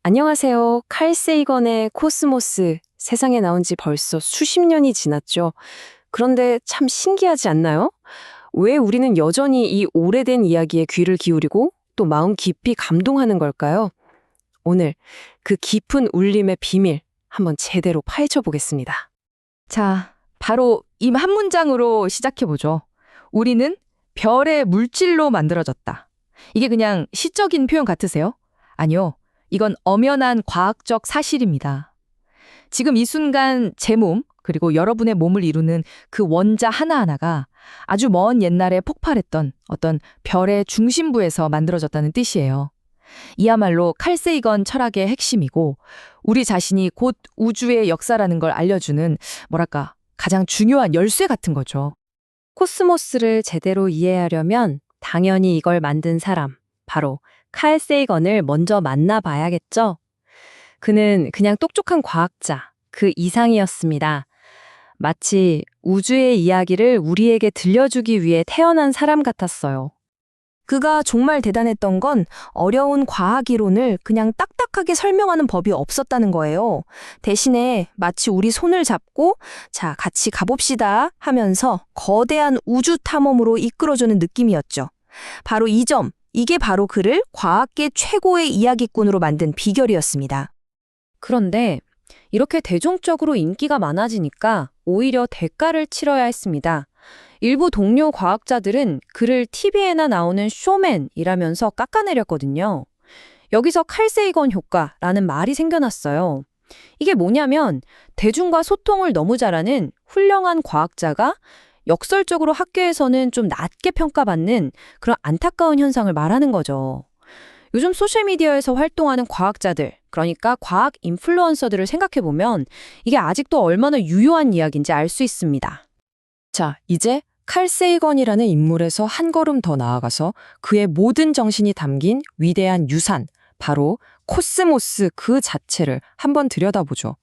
안녕하세요. 칼 세이건의 코스모스. 세상에 나온 지 벌써 수십 년이 지났죠. 그런데 참 신기하지 않나요? 왜 우리는 여전히 이 오래된 이야기에 귀를 기울이고 또 마음 깊이 감동하는 걸까요? 오늘 그 깊은 울림의 비밀 한번 제대로 파헤쳐 보겠습니다. 자, 바로 이 한 문장으로 시작해보죠. 우리는 별의 물질로 만들어졌다. 이게 그냥 시적인 표현 같으세요? 아니요. 이건 엄연한 과학적 사실입니다. 지금 이 순간 제 몸, 그리고 여러분의 몸을 이루는 그 원자 하나하나가 아주 먼 옛날에 폭발했던 어떤 별의 중심부에서 만들어졌다는 뜻이에요. 이야말로 칼 세이건 철학의 핵심이고 우리 자신이 곧 우주의 역사라는 걸 알려주는 뭐랄까 가장 중요한 열쇠 같은 거죠. 코스모스를 제대로 이해하려면 당연히 이걸 만든 사람, 바로 칼 세이건을 먼저 만나봐야겠죠? 그는 그냥 똑똑한 과학자, 그 이상이었습니다. 마치 우주의 이야기를 우리에게 들려주기 위해 태어난 사람 같았어요. 그가 정말 대단했던 건 어려운 과학 이론을 그냥 딱딱하게 설명하는 법이 없었다는 거예요. 대신에 마치 우리 손을 잡고 자, 같이 가봅시다 하면서 거대한 우주 탐험으로 이끌어주는 느낌이었죠. 바로 이 점, 이게 바로 그를 과학계 최고의 이야기꾼으로 만든 비결이었습니다. 그런데 이렇게 대중적으로 인기가 많아지니까 오히려 대가를 치러야 했습니다. 일부 동료 과학자들은 그를 TV에나 나오는 쇼맨이라면서 깎아내렸거든요. 여기서 칼 세이건 효과라는 말이 생겨났어요. 이게 뭐냐면 대중과 소통을 너무 잘하는 훌륭한 과학자가 역설적으로 학교에서는 좀 낮게 평가받는 그런 안타까운 현상을 말하는 거죠. 요즘 소셜미디어에서 활동하는 과학자들, 그러니까 과학 인플루언서들을 생각해보면 이게 아직도 얼마나 유효한 이야기인지 알 수 있습니다. 자, 이제 칼 세이건이라는 인물에서 한 걸음 더 나아가서 그의 모든 정신이 담긴 위대한 유산, 바로 코스모스 그 자체를 한번 들여다보죠.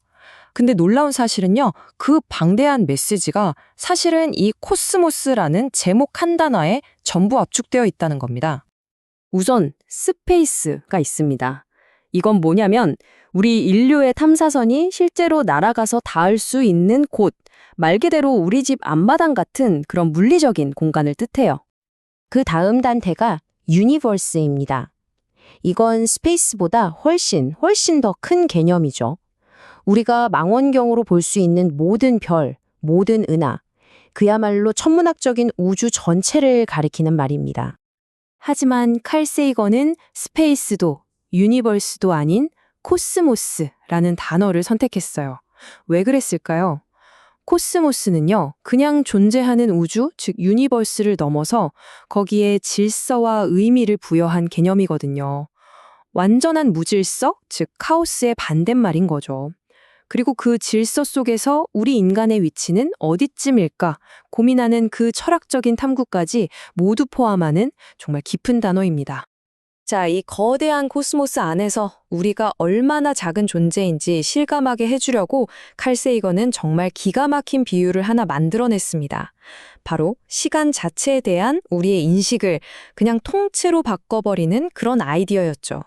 근데 놀라운 사실은요, 그 방대한 메시지가 사실은 이 코스모스라는 제목 한 단어에 전부 압축되어 있다는 겁니다. 우선 스페이스가 있습니다. 이건 뭐냐면 우리 인류의 탐사선이 실제로 날아가서 닿을 수 있는 곳, 말 그대로 우리 집 앞마당 같은 그런 물리적인 공간을 뜻해요. 그 다음 단태가 유니버스입니다. 이건 스페이스보다 훨씬 더 큰 개념이죠. 우리가 망원경으로 볼 수 있는 모든 별, 모든 은하, 그야말로 천문학적인 우주 전체를 가리키는 말입니다. 하지만 칼 세이건은 스페이스도 유니버스도 아닌 코스모스라는 단어를 선택했어요. 왜 그랬을까요? 코스모스는요, 그냥 존재하는 우주, 즉 유니버스를 넘어서 거기에 질서와 의미를 부여한 개념이거든요. 완전한 무질서, 즉 카오스의 반대말인 거죠. 그리고 그 질서 속에서 우리 인간의 위치는 어디쯤일까 고민하는 그 철학적인 탐구까지 모두 포함하는 정말 깊은 단어입니다. 자, 이 거대한 코스모스 안에서 우리가 얼마나 작은 존재인지 실감하게 해주려고 칼 세이건은 정말 기가 막힌 비유를 하나 만들어냈습니다. 바로 시간 자체에 대한 우리의 인식을 그냥 통째로 바꿔버리는 그런 아이디어였죠.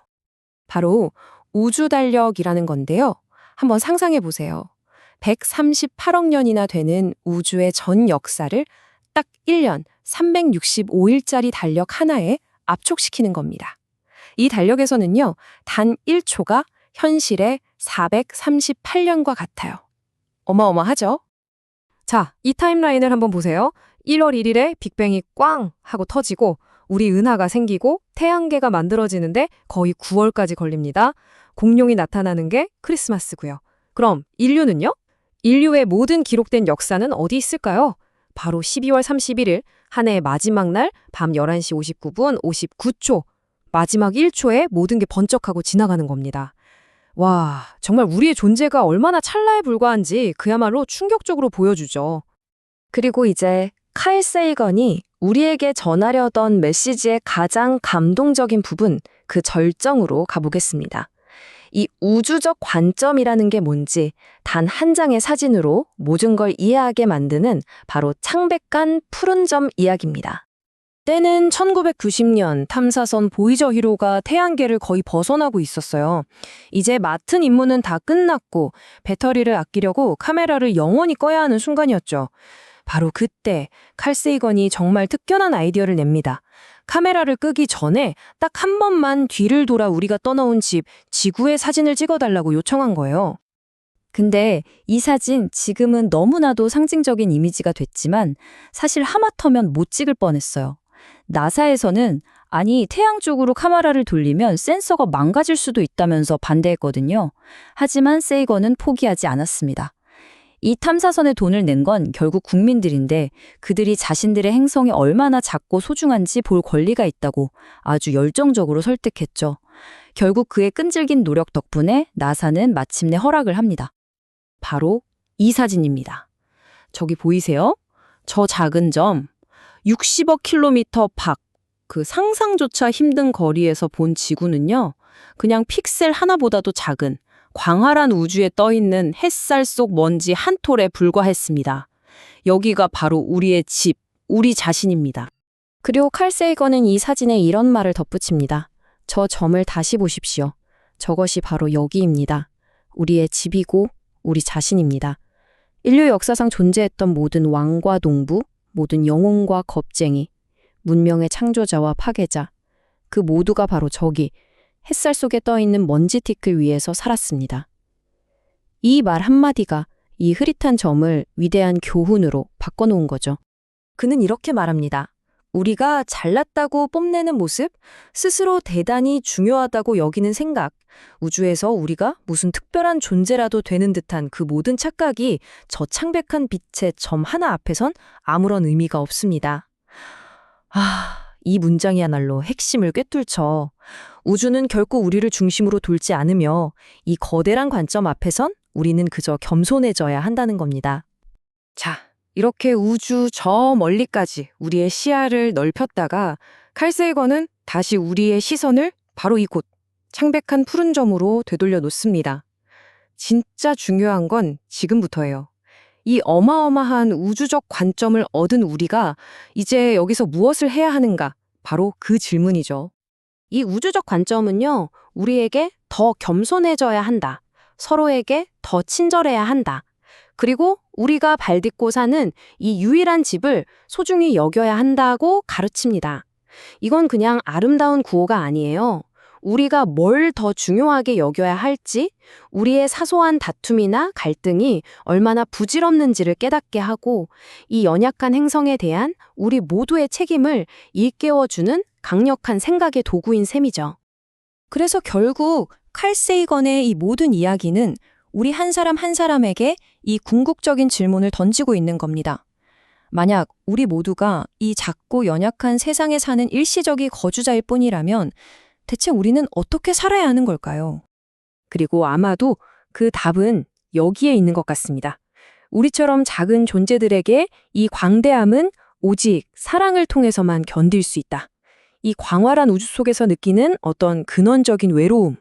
바로 우주달력이라는 건데요. 한번 상상해 보세요. 138억 년이나 되는 우주의 전 역사를 딱 1년 365일짜리 달력 하나에 압축시키는 겁니다. 이 달력에서는요, 단 1초가 현실의 438년과 같아요. 어마어마하죠? 자, 이 타임라인을 한번 보세요. 1월 1일에 빅뱅이 꽝 하고 터지고 우리 은하가 생기고 태양계가 만들어지는데 거의 9월까지 걸립니다. 공룡이 나타나는 게 크리스마스고요. 그럼 인류는요? 인류의 모든 기록된 역사는 어디 있을까요? 바로 12월 31일 한 해의 마지막 날 밤 11시 59분 59초 마지막 1초에 모든 게 번쩍하고 지나가는 겁니다. 와, 정말 우리의 존재가 얼마나 찰나에 불과한지 그야말로 충격적으로 보여주죠. 그리고 이제 칼 세이건이 우리에게 전하려던 메시지의 가장 감동적인 부분, 그 절정으로 가보겠습니다. 이 우주적 관점이라는 게 뭔지 단 한 장의 사진으로 모든 걸 이해하게 만드는 바로 창백한 푸른 점 이야기입니다. 때는 1990년 탐사선 보이저 히로가 태양계를 거의 벗어나고 있었어요. 이제 맡은 임무는 다 끝났고 배터리를 아끼려고 카메라를 영원히 꺼야 하는 순간이었죠. 바로 그때 칼 세이건이 정말 특별한 아이디어를 냅니다. 카메라를 끄기 전에 딱 한 번만 뒤를 돌아 우리가 떠나온 집, 지구의 사진을 찍어달라고 요청한 거예요. 근데 이 사진 지금은 너무나도 상징적인 이미지가 됐지만 사실 하마터면 못 찍을 뻔했어요. 나사에서는 아니 태양 쪽으로 카메라를 돌리면 센서가 망가질 수도 있다면서 반대했거든요. 하지만 세이건은 포기하지 않았습니다. 이 탐사선에 돈을 낸 건 결국 국민들인데 그들이 자신들의 행성이 얼마나 작고 소중한지 볼 권리가 있다고 아주 열정적으로 설득했죠. 결국 그의 끈질긴 노력 덕분에 나사는 마침내 허락을 합니다. 바로 이 사진입니다. 저기 보이세요? 저 작은 점. 60억 킬로미터 밖, 그 상상조차 힘든 거리에서 본 지구는요, 그냥 픽셀 하나보다도 작은 광활한 우주에 떠있는 햇살 속 먼지 한 톨에 불과했습니다. 여기가 바로 우리의 집, 우리 자신입니다. 그리고 칼 세이건은 이 사진에 이런 말을 덧붙입니다. 저 점을 다시 보십시오. 저것이 바로 여기입니다. 우리의 집이고 우리 자신입니다. 인류 역사상 존재했던 모든 왕과 농부, 모든 영웅과 겁쟁이, 문명의 창조자와 파괴자, 그 모두가 바로 저기 햇살 속에 떠있는 먼지 티끌 위에서 살았습니다. 이 말 한마디가 이 흐릿한 점을 위대한 교훈으로 바꿔놓은 거죠. 그는 이렇게 말합니다. 우리가 잘났다고 뽐내는 모습, 스스로 대단히 중요하다고 여기는 생각, 우주에서 우리가 무슨 특별한 존재라도 되는 듯한 그 모든 착각이 저 창백한 빛의 점 하나 앞에선 아무런 의미가 없습니다. 이 문장이야말로 핵심을 꿰뚫죠. 우주는 결코 우리를 중심으로 돌지 않으며 이 거대한 관점 앞에선 우리는 그저 겸손해져야 한다는 겁니다. 자, 이렇게 우주 저 멀리까지 우리의 시야를 넓혔다가 칼 세이건은 다시 우리의 시선을 바로 이곳 창백한 푸른 점으로 되돌려 놓습니다. 진짜 중요한 건 지금부터예요. 이 어마어마한 우주적 관점을 얻은 우리가 이제 여기서 무엇을 해야 하는가? 바로 그 질문이죠. 이 우주적 관점은요, 우리에게 더 겸손해져야 한다. 서로에게 더 친절해야 한다. 그리고 우리가 발딛고 사는 이 유일한 집을 소중히 여겨야 한다고 가르칩니다. 이건 그냥 아름다운 구호가 아니에요. 우리가 뭘 더 중요하게 여겨야 할지, 우리의 사소한 다툼이나 갈등이 얼마나 부질없는지를 깨닫게 하고 이 연약한 행성에 대한 우리 모두의 책임을 일깨워주는 강력한 생각의 도구인 셈이죠. 그래서 결국 칼 세이건의 이 모든 이야기는 우리 한 사람 한 사람에게 이 궁극적인 질문을 던지고 있는 겁니다. 만약 우리 모두가 이 작고 연약한 세상에 사는 일시적인 거주자일 뿐이라면 대체 우리는 어떻게 살아야 하는 걸까요? 그리고 아마도 그 답은 여기에 있는 것 같습니다. 우리처럼 작은 존재들에게 이 광대함은 오직 사랑을 통해서만 견딜 수 있다. 이 광활한 우주 속에서 느끼는 어떤 근원적인 외로움,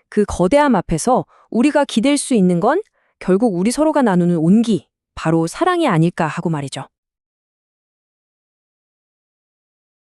그 거대함 앞에서 우리가 기댈 수 있는 건 결국 우리 서로가 나누는 온기, 바로 사랑이 아닐까 하고 말이죠.